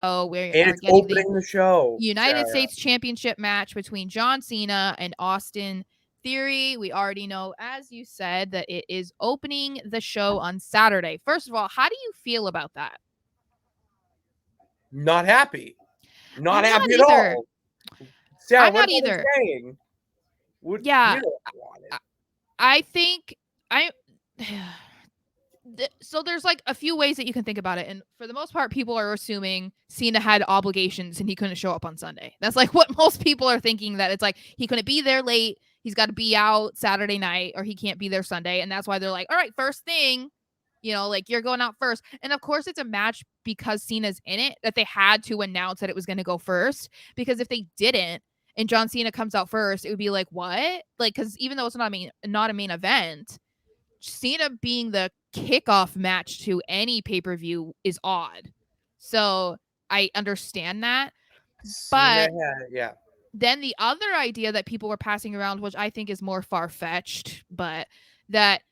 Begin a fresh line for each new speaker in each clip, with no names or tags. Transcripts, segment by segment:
oh, we
And
are
it's
getting the
opening the show,
United
Sarah.
States Championship match between John Cena and Austin Theory. We already know, as you said, that it is opening the show on Saturday. First of all, how do you feel about that?
Not happy. Not
I'm not
happy at
either.
all. Sarah,
I'm
what
not
am
either.
I saying? What you
Yeah,
don't want it.
I think I so there's like a few ways that you can think about it, and for the most part people are assuming Cena had obligations and he couldn't show up on Sunday. That's like what most people are thinking, that it's like he couldn't be there late, he's got to be out Saturday night, or he can't be there Sunday, and that's why they're like, all right, first thing, like you're going out first. And of course it's a match because Cena's in it that they had to announce that it was going to go first, because if they didn't and John Cena comes out first, it would be like, what? Like, because even though it's not a main event, Cena being the kickoff match to any pay-per-view is odd. So I understand that.
Cena
But
had, yeah.
then the other idea that people were passing around, which I think is more far-fetched, but that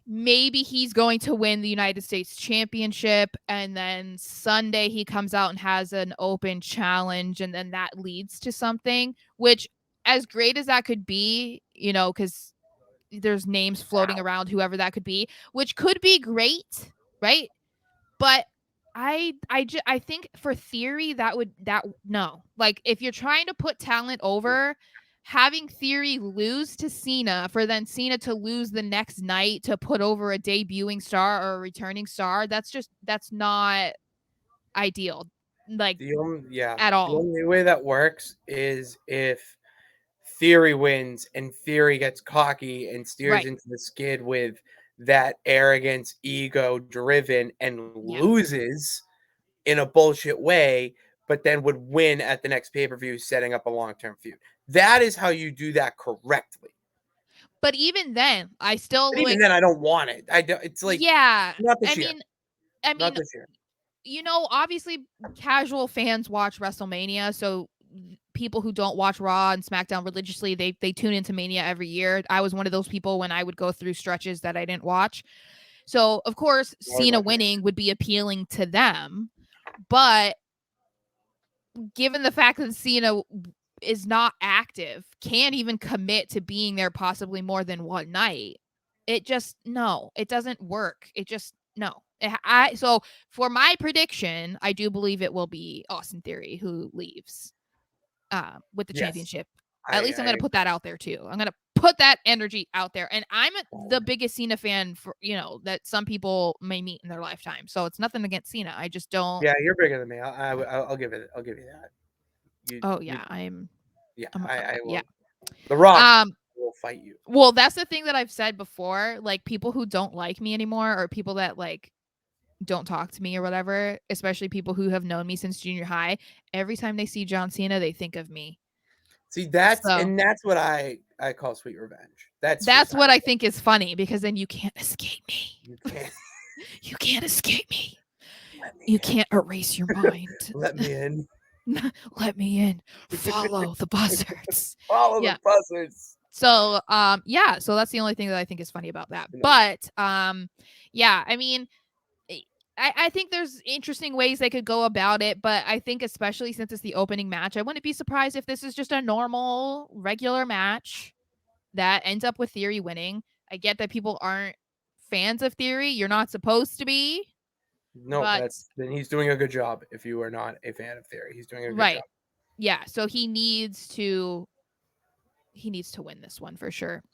maybe he's going to win the United States Championship, and then Sunday he comes out and has an open challenge, and then that leads to something, which, as great as that could be, because there's names floating around, whoever that could be, which could be great, right? But I think for Theory that no. Like, if you're trying to put talent over, having Theory lose to Cena for then Cena to lose the next night to put over a debuting star or a returning star, that's not ideal. Like, at
The
all.
only way that works is if Theory wins and Theory gets cocky and steers
Right.
into the skid with that arrogance, ego driven, and
Yeah.
loses in a bullshit way, but then would win at the next pay-per-view, setting up a long-term feud. That is how you do that correctly.
But even then, I still
But even
like,
then, I don't want it. I don't, it's like
yeah.
not
I
this year.
mean, I
Not
mean,
this year.
obviously casual fans watch WrestleMania, so people who don't watch Raw and SmackDown religiously, they tune into Mania every year. I was one of those people when I would go through stretches that I didn't watch. So, of course,
I always
Cena
watch it.
winning would be appealing to them, but given the fact that Cena is not active, can't even commit to being there possibly more than one night, it just, no, it doesn't work. It just, no. So for my prediction, I do believe it will be Austin Theory who leaves with the
Yes,
championship. At least I'm
I
going to put that out there too. I'm going to put that energy out there. And I'm the biggest Cena fan for, that some people may meet in their lifetime. So it's nothing against Cena. I just don't.
yeah, you're bigger than me. I'll give it. I'll give you that.
Oh
You
yeah,
yeah.
I'm
I
yeah.
will. The Rock
Um
will fight you.
well, that's the thing that I've said before, like people who don't like me anymore, or people that like don't talk to me or whatever, especially people who have known me since junior high, every time they see John Cena, they think of me.
See,
So
that's what I call sweet revenge. That's just
that's
how
what I think is funny, because then you can't escape me.
you can't
You can't escape me.
let me
You
in.
can't erase your mind.
Let me in.
Let me in. Follow the buzzards.
Follow the
Yeah.
buzzards.
So yeah, so that's the only thing that I think is funny about that.
You know,
But yeah, I mean, eh, I think there's interesting ways they could go about it, but I think especially since it's the opening match, I wouldn't be surprised if this is just a normal regular match that ends up with Theory winning. I get that people aren't fans of Theory. You're not supposed to be,
no,
but
that's then he's doing a good job. If you are not a fan of Theory, he's doing a good job.
right. Yeah, so he needs to win this one for sure.